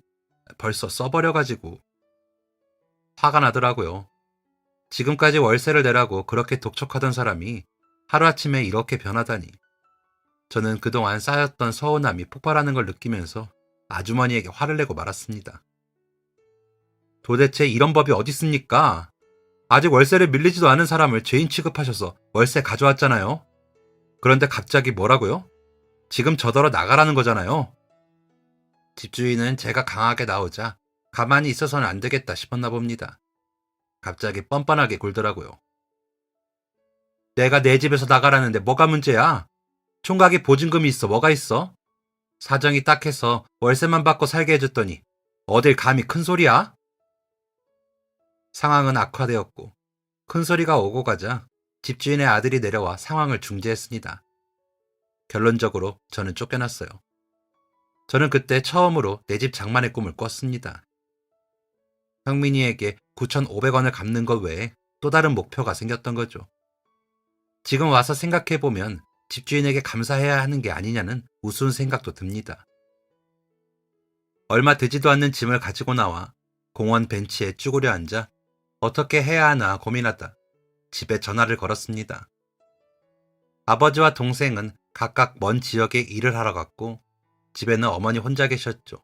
벌써 써버려가지고 화가 나더라고요. 지금까지 월세를 내라고 그렇게 독촉하던 사람이 하루아침에 이렇게 변하다니. 저는 그동안 쌓였던 서운함이 폭발하는 걸 느끼면서 아주머니에게 화를 내고 말았습니다. 도대체 이런 법이 어디 있습니까? 아직 월세를 밀리지도 않은 사람을 죄인 취급하셔서 월세 가져왔잖아요. 그런데 갑자기 뭐라고요? 지금 저더러 나가라는 거잖아요. 집주인은 제가 강하게 나오자 가만히 있어서는 안 되겠다 싶었나 봅니다. 갑자기 뻔뻔하게 굴더라고요. 내가 내 집에서 나가라는데 뭐가 문제야? 총각이 보증금이 있어 뭐가 있어? 사정이 딱해서 월세만 받고 살게 해줬더니 어딜 감히 큰 소리야? 상황은 악화되었고 큰 소리가 오고 가자 집주인의 아들이 내려와 상황을 중재했습니다. 결론적으로 저는 쫓겨났어요. 저는 그때 처음으로 내 집 장만의 꿈을 꿨습니다. 형민이에게 9,500원을 갚는 것 외에 또 다른 목표가 생겼던 거죠. 지금 와서 생각해보면 집주인에게 감사해야 하는 게 아니냐는 우스운 생각도 듭니다. 얼마 되지도 않는 짐을 가지고 나와 공원 벤치에 쭈그려 앉아 어떻게 해야 하나 고민하다 집에 전화를 걸었습니다. 아버지와 동생은 각각 먼 지역에 일을 하러 갔고 집에는 어머니 혼자 계셨죠.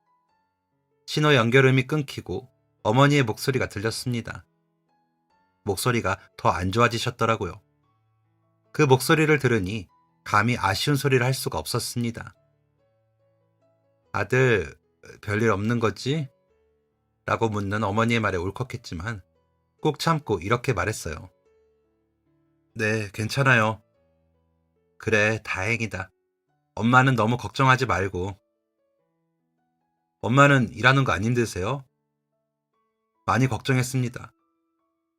신호 연결음이 끊기고 어머니의 목소리가 들렸습니다. 목소리가 더 안 좋아지셨더라고요. 그 목소리를 들으니 감히 아쉬운 소리를 할 수가 없었습니다. 아들, 별일 없는 거지? 라고 묻는 어머니의 말에 울컥했지만 꾹 참고 이렇게 말했어요. 네, 괜찮아요. 그래, 다행이다. 엄마는 너무 걱정하지 말고. 엄마는 일하는 거 안 힘드세요? 많이 걱정했습니다.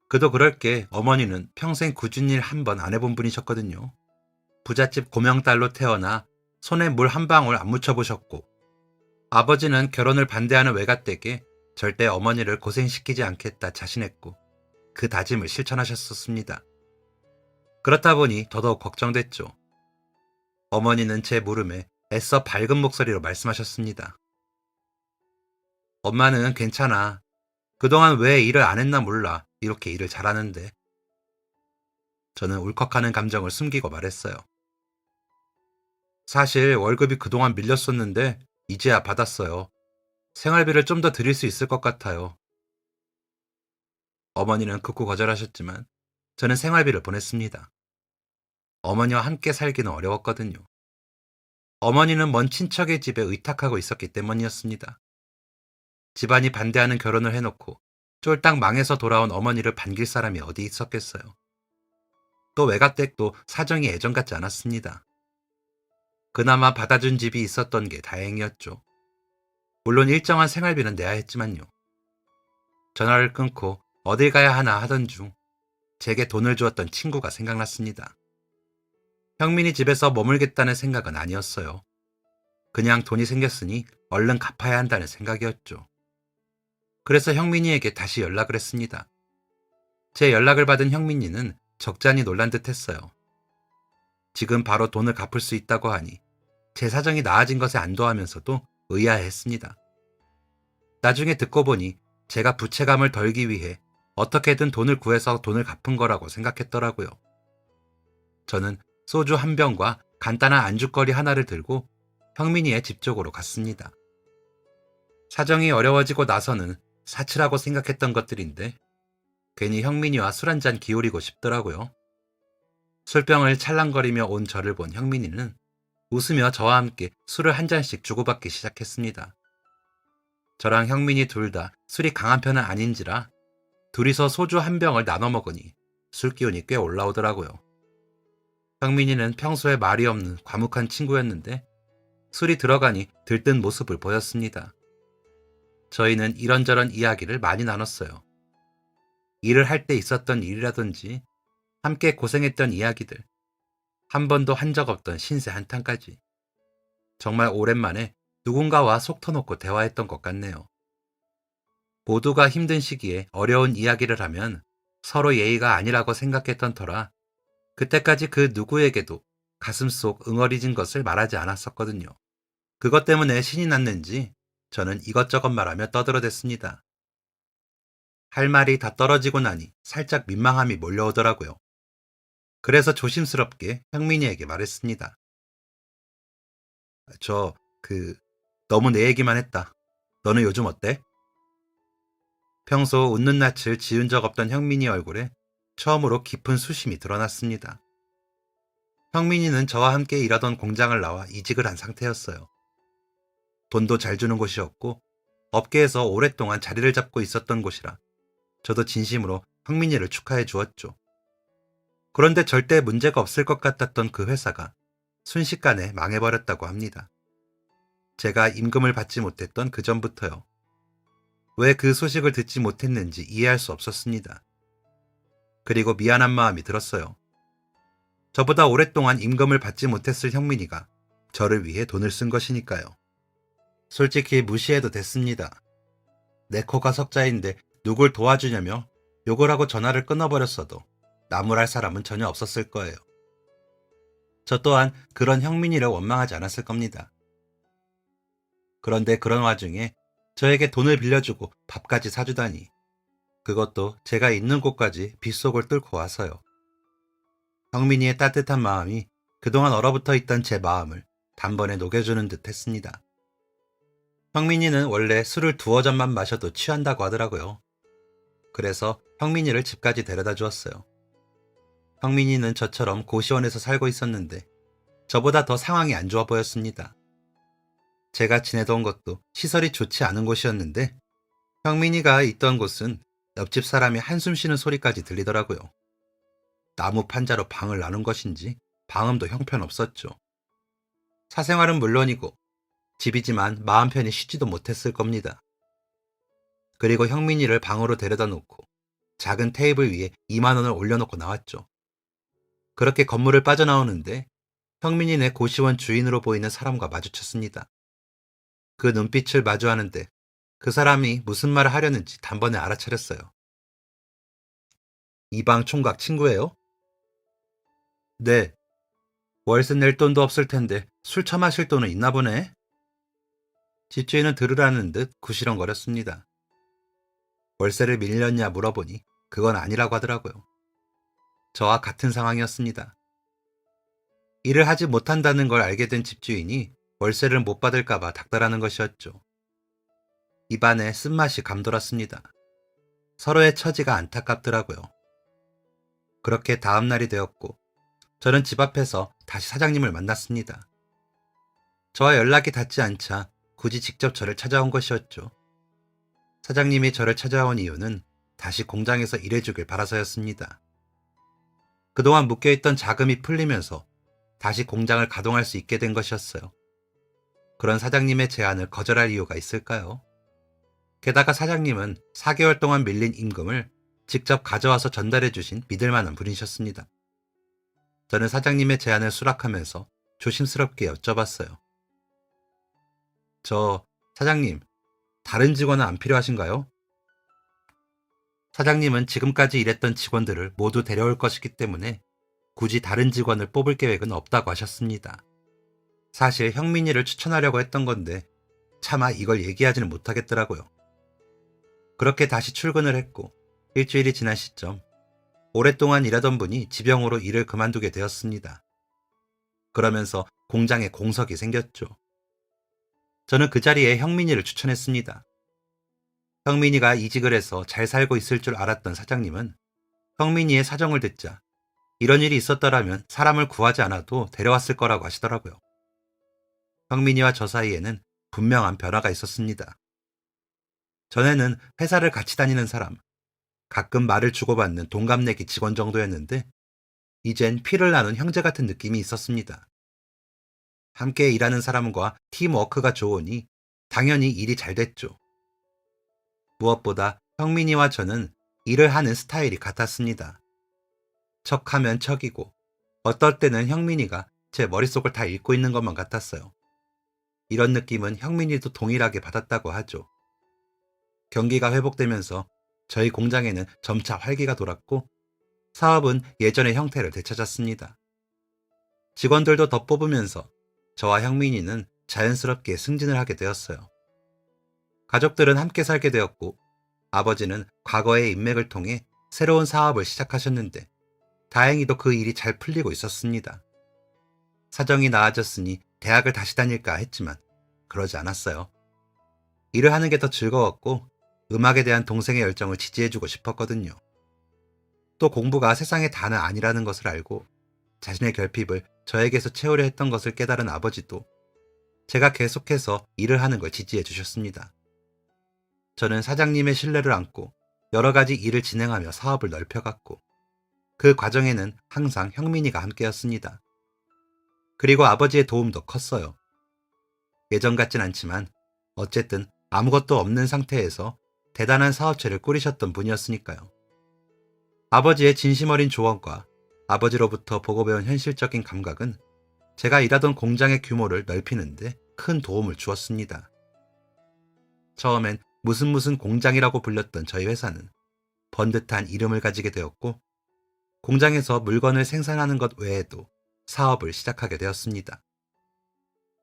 그도 그럴 게 어머니는 평생 굳은 일 한 번 안 해본 분이셨거든요. 부잣집 고명딸로 태어나 손에 물 한 방울 안 묻혀보셨고, 아버지는 결혼을 반대하는 외갓댁에 절대 어머니를 고생시키지 않겠다 자신했고, 그 다짐을 실천하셨었습니다. 그렇다 보니 더더욱 걱정됐죠. 어머니는 제 물음에 애써 밝은 목소리로 말씀하셨습니다. 엄마는 괜찮아. 그동안 왜 일을 안 했나 몰라. 이렇게 일을 잘하는데. 저는 울컥하는 감정을 숨기고 말했어요. 사실 월급이 그동안 밀렸었는데 이제야 받았어요. 생활비를 좀 더 드릴 수 있을 것 같아요. 어머니는 극구 거절하셨지만 저는 생활비를 보냈습니다. 어머니와 함께 살기는 어려웠거든요. 어머니는 먼 친척의 집에 의탁하고 있었기 때문이었습니다. 집안이 반대하는 결혼을 해놓고 쫄딱 망해서 돌아온 어머니를 반길 사람이 어디 있었겠어요. 또 외갓댁도 사정이 예전 같지 않았습니다. 그나마 받아준 집이 있었던 게 다행이었죠. 물론 일정한 생활비는 내야 했지만요. 전화를 끊고 어딜 가야 하나 하던 중 제게 돈을 주었던 친구가 생각났습니다. 형민이 집에서 머물겠다는 생각은 아니었어요. 그냥 돈이 생겼으니 얼른 갚아야 한다는 생각이었죠. 그래서 형민이에게 다시 연락을 했습니다. 제 연락을 받은 형민이는 적잖이 놀란 듯 했어요. 지금 바로 돈을 갚을 수 있다고 하니 제 사정이 나아진 것에 안도하면서도 의아해했습니다. 나중에 듣고 보니 제가 부채감을 덜기 위해 어떻게든 돈을 구해서 돈을 갚은 거라고 생각했더라고요. 저는 소주 한 병과 간단한 안주거리 하나를 들고 형민이의 집 쪽으로 갔습니다. 사정이 어려워지고 나서는 사치라고 생각했던 것들인데 괜히 형민이와 술 한잔 기울이고 싶더라고요. 술병을 찰랑거리며 온 저를 본 형민이는 웃으며 저와 함께 술을 한 잔씩 주고받기 시작했습니다. 저랑 형민이 둘 다 술이 강한 편은 아닌지라 둘이서 소주 한 병을 나눠 먹으니 술 기운이 꽤 올라오더라고요. 형민이는 평소에 말이 없는 과묵한 친구였는데 술이 들어가니 들뜬 모습을 보였습니다. 저희는 이런저런 이야기를 많이 나눴어요. 일을 할 때 있었던 일이라든지 함께 고생했던 이야기들, 한 번도 한 적 없던 신세 한탄까지. 정말 오랜만에 누군가와 속 터놓고 대화했던 것 같네요. 모두가 힘든 시기에 어려운 이야기를 하면 서로 예의가 아니라고 생각했던 터라 그때까지 그 누구에게도 가슴속 응어리진 것을 말하지 않았었거든요. 그것 때문에 신이 났는지 저는 이것저것 말하며 떠들어댔습니다. 할 말이 다 떨어지고 나니 살짝 민망함이 몰려오더라고요. 그래서 조심스럽게 형민이에게 말했습니다. 저, 너무 내 얘기만 했다. 너는 요즘 어때? 평소 웃는 낯을 지은 적 없던 형민이 얼굴에 처음으로 깊은 수심이 드러났습니다. 형민이는 저와 함께 일하던 공장을 나와 이직을 한 상태였어요. 돈도 잘 주는 곳이었고 업계에서 오랫동안 자리를 잡고 있었던 곳이라 저도 진심으로 형민이를 축하해 주었죠. 그런데 절대 문제가 없을 것 같았던 그 회사가 순식간에 망해버렸다고 합니다. 제가 임금을 받지 못했던 그 전부터요. 왜 그 소식을 듣지 못했는지 이해할 수 없었습니다. 그리고 미안한 마음이 들었어요. 저보다 오랫동안 임금을 받지 못했을 형민이가 저를 위해 돈을 쓴 것이니까요. 솔직히 무시해도 됐습니다. 내 코가 석자인데 누굴 도와주냐며 욕을 하고 전화를 끊어버렸어도 나무랄 사람은 전혀 없었을 거예요. 저 또한 그런 형민이를 원망하지 않았을 겁니다. 그런데 그런 와중에 저에게 돈을 빌려주고 밥까지 사주다니, 그것도 제가 있는 곳까지 빗속을 뚫고 와서요. 형민이의 따뜻한 마음이 그동안 얼어붙어 있던 제 마음을 단번에 녹여주는 듯 했습니다. 형민이는 원래 술을 두어 잔만 마셔도 취한다고 하더라고요. 그래서 형민이를 집까지 데려다 주었어요. 형민이는 저처럼 고시원에서 살고 있었는데 저보다 더 상황이 안 좋아 보였습니다. 제가 지내던 것도 시설이 좋지 않은 곳이었는데 형민이가 있던 곳은 옆집 사람이 한숨 쉬는 소리까지 들리더라고요. 나무 판자로 방을 나눈 것인지 방음도 형편없었죠. 사생활은 물론이고 집이지만 마음 편히 쉬지도 못했을 겁니다. 그리고 형민이를 방으로 데려다 놓고 작은 테이블 위에 2만 원을 올려놓고 나왔죠. 그렇게 건물을 빠져나오는데 형민이네 고시원 주인으로 보이는 사람과 마주쳤습니다. 그 눈빛을 마주하는데 그 사람이 무슨 말을 하려는지 단번에 알아차렸어요. 이 방 총각 친구예요? 네. 월세 낼 돈도 없을 텐데 술 처마실 돈은 있나 보네. 집주인은 들으라는 듯 구시렁거렸습니다. 월세를 밀렸냐 물어보니 그건 아니라고 하더라고요. 저와 같은 상황이었습니다. 일을 하지 못한다는 걸 알게 된 집주인이 월세를 못 받을까봐 닥달하는 것이었죠. 입안에 쓴맛이 감돌았습니다. 서로의 처지가 안타깝더라고요. 그렇게 다음 날이 되었고 저는 집 앞에서 다시 사장님을 만났습니다. 저와 연락이 닿지 않자 굳이 직접 저를 찾아온 것이었죠. 사장님이 저를 찾아온 이유는 다시 공장에서 일해주길 바라서였습니다. 그동안 묶여있던 자금이 풀리면서 다시 공장을 가동할 수 있게 된 것이었어요. 그런 사장님의 제안을 거절할 이유가 있을까요? 게다가 사장님은 4개월 동안 밀린 임금을 직접 가져와서 전달해 주신 믿을 만한 분이셨습니다. 저는 사장님의 제안을 수락하면서 조심스럽게 여쭤봤어요. 사장님, 다른 직원은 안 필요하신가요? 사장님은 지금까지 일했던 직원들을 모두 데려올 것이기 때문에 굳이 다른 직원을 뽑을 계획은 없다고 하셨습니다. 사실 형민이를 추천하려고 했던 건데 차마 이걸 얘기하지는 못하겠더라고요. 그렇게 다시 출근을 했고 일주일이 지난 시점 오랫동안 일하던 분이 지병으로 일을 그만두게 되었습니다. 그러면서 공장에 공석이 생겼죠. 저는 그 자리에 형민이를 추천했습니다. 형민이가 이직을 해서 잘 살고 있을 줄 알았던 사장님은 형민이의 사정을 듣자 이런 일이 있었더라면 사람을 구하지 않아도 데려왔을 거라고 하시더라고요. 형민이와 저 사이에는 분명한 변화가 있었습니다. 전에는 회사를 같이 다니는 사람, 가끔 말을 주고받는 동갑내기 직원 정도였는데 이젠 피를 나눈 형제 같은 느낌이 있었습니다. 함께 일하는 사람과 팀워크가 좋으니 당연히 일이 잘 됐죠. 무엇보다 형민이와 저는 일을 하는 스타일이 같았습니다. 척하면 척이고 어떨 때는 형민이가 제 머릿속을 다 읽고 있는 것만 같았어요. 이런 느낌은 형민이도 동일하게 받았다고 하죠. 경기가 회복되면서 저희 공장에는 점차 활기가 돌았고 사업은 예전의 형태를 되찾았습니다. 직원들도 더 뽑으면서 저와 형민이는 자연스럽게 승진을 하게 되었어요. 가족들은 함께 살게 되었고 아버지는 과거의 인맥을 통해 새로운 사업을 시작하셨는데 다행히도 그 일이 잘 풀리고 있었습니다. 사정이 나아졌으니 대학을 다시 다닐까 했지만 그러지 않았어요. 일을 하는 게 더 즐거웠고 음악에 대한 동생의 열정을 지지해주고 싶었거든요. 또 공부가 세상의 다는 아니라는 것을 알고 자신의 결핍을 저에게서 채우려 했던 것을 깨달은 아버지도 제가 계속해서 일을 하는 걸 지지해 주셨습니다. 저는 사장님의 신뢰를 안고 여러 가지 일을 진행하며 사업을 넓혀갔고 그 과정에는 항상 형민이가 함께였습니다. 그리고 아버지의 도움도 컸어요. 예전 같진 않지만 어쨌든 아무것도 없는 상태에서 대단한 사업체를 꾸리셨던 분이었으니까요. 아버지의 진심 어린 조언과 아버지로부터 보고 배운 현실적인 감각은 제가 일하던 공장의 규모를 넓히는데 큰 도움을 주었습니다. 처음엔 무슨 공장이라고 불렸던 저희 회사는 번듯한 이름을 가지게 되었고 공장에서 물건을 생산하는 것 외에도 사업을 시작하게 되었습니다.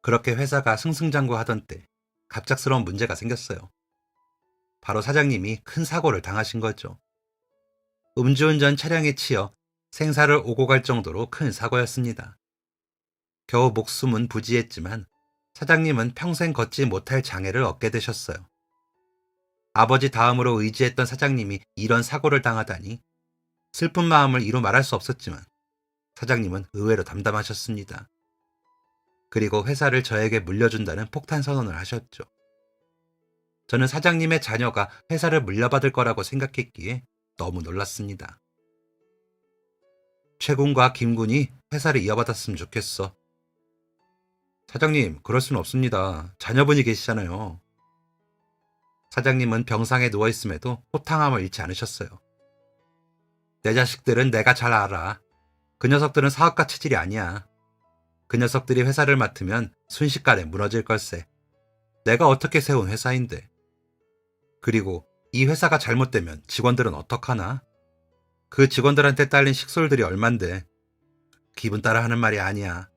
그렇게 회사가 승승장구하던 때 갑작스러운 문제가 생겼어요. 바로 사장님이 큰 사고를 당하신 거죠. 음주운전 차량에 치여 생사를 오고 갈 정도로 큰 사고였습니다. 겨우 목숨은 부지했지만 사장님은 평생 걷지 못할 장애를 얻게 되셨어요. 아버지 다음으로 의지했던 사장님이 이런 사고를 당하다니 슬픈 마음을 이루 말할 수 없었지만 사장님은 의외로 담담하셨습니다. 그리고 회사를 저에게 물려준다는 폭탄 선언을 하셨죠. 저는 사장님의 자녀가 회사를 물려받을 거라고 생각했기에 너무 놀랐습니다. 최 군과 김 군이 회사를 이어받았으면 좋겠어. 사장님, 그럴 수는 없습니다. 자녀분이 계시잖아요. 사장님은 병상에 누워있음에도 호탕함을 잃지 않으셨어요. 내 자식들은 내가 잘 알아. 그 녀석들은 사업가 체질이 아니야. 그 녀석들이 회사를 맡으면 순식간에 무너질 걸세. 내가 어떻게 세운 회사인데. 그리고 이 회사가 잘못되면 직원들은 어떡하나? 그 직원들한테 딸린 식솔들이 얼만데. 기분 따라 하는 말이 아니야.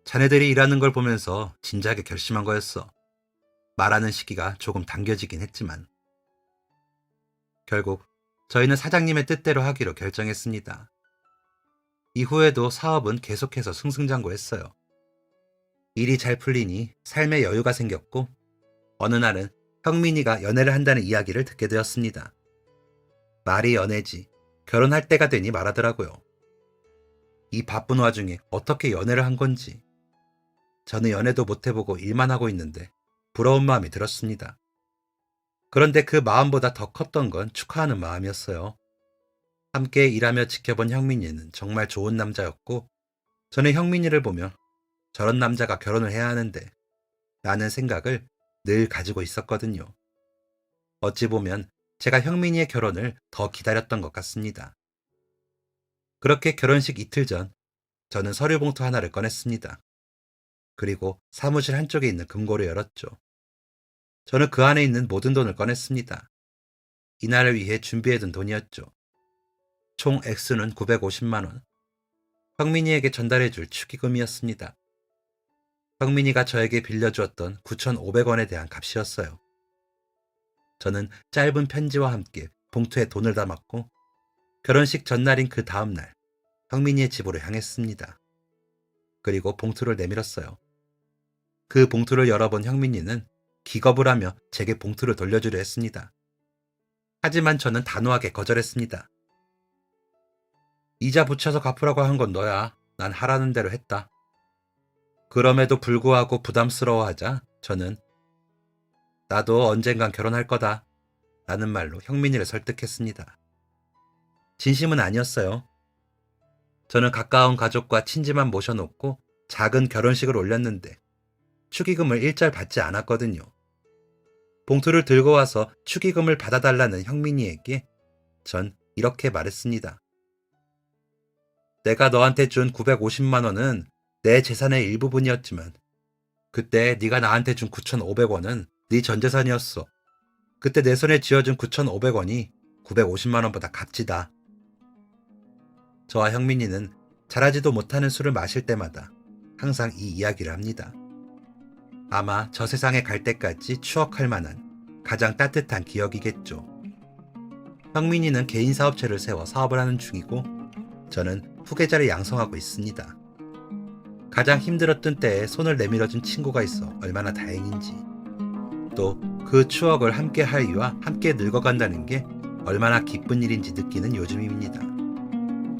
자네들이 일하는 걸 보면서 진작에 결심한 거였어. 말하는 시기가 조금 당겨지긴 했지만. 결국 저희는 사장님의 뜻대로 하기로 결정했습니다. 이후에도 사업은 계속해서 승승장구했어요. 일이 잘 풀리니 삶의 여유가 생겼고 어느 날은 형민이가 연애를 한다는 이야기를 듣게 되었습니다. 말이 연애지 결혼할 때가 되니 말하더라고요. 이 바쁜 와중에 어떻게 연애를 한 건지. 저는 연애도 못 해보고 일만 하고 있는데 부러운 마음이 들었습니다. 그런데 그 마음보다 더 컸던 건 축하하는 마음이었어요. 함께 일하며 지켜본 형민이는 정말 좋은 남자였고 저는 형민이를 보며 저런 남자가 결혼을 해야 하는데 라는 생각을 늘 가지고 있었거든요. 어찌 보면 제가 형민이의 결혼을 더 기다렸던 것 같습니다. 그렇게 결혼식 이틀 전 저는 서류 봉투 하나를 꺼냈습니다. 그리고 사무실 한쪽에 있는 금고를 열었죠. 저는 그 안에 있는 모든 돈을 꺼냈습니다. 이날을 위해 준비해둔 돈이었죠. 총 액수는 950만 원. 형민이에게 전달해줄 축의금이었습니다. 형민이가 저에게 빌려주었던 9,500원에 대한 값이었어요. 저는 짧은 편지와 함께 봉투에 돈을 담았고 결혼식 전날인 그 다음날 형민이의 집으로 향했습니다. 그리고 봉투를 내밀었어요. 그 봉투를 열어본 형민이는 기겁을 하며 제게 봉투를 돌려주려 했습니다. 하지만 저는 단호하게 거절했습니다. 이자 붙여서 갚으라고 한 건 너야. 난 하라는 대로 했다. 그럼에도 불구하고 부담스러워하자 저는 나도 언젠간 결혼할 거다 라는 말로 형민이를 설득했습니다. 진심은 아니었어요. 저는 가까운 가족과 친지만 모셔놓고 작은 결혼식을 올렸는데 축의금을 일절 받지 않았거든요. 봉투를 들고 와서 축의금을 받아달라는 형민이에게 전 이렇게 말했습니다. 내가 너한테 준 950만 원은 내 재산의 일부분이었지만 그때 네가 나한테 준 9,500원은 네 전 재산이었어. 그때 내 손에 쥐어준 9,500원이 950만 원보다 값지다. 저와 형민이는 잘하지도 못하는 술을 마실 때마다 항상 이 이야기를 합니다. 아마 저 세상에 갈 때까지 추억할 만한 가장 따뜻한 기억이겠죠. 형민이는 개인 사업체를 세워 사업을 하는 중이고 저는 후계자를 양성하고 있습니다. 가장 힘들었던 때에 손을 내밀어준 친구가 있어 얼마나 다행인지 또 그 추억을 함께 할 이와 함께 늙어간다는 게 얼마나 기쁜 일인지 느끼는 요즘입니다.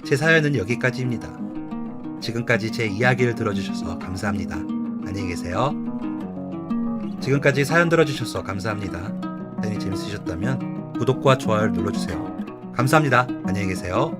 제 사연은 여기까지입니다. 지금까지 제 이야기를 들어주셔서 감사합니다. 안녕히 계세요. 지금까지 사연 들어주셔서 감사합니다. 사연이 재밌으셨다면 구독과 좋아요를 눌러주세요. 감사합니다. 안녕히 계세요.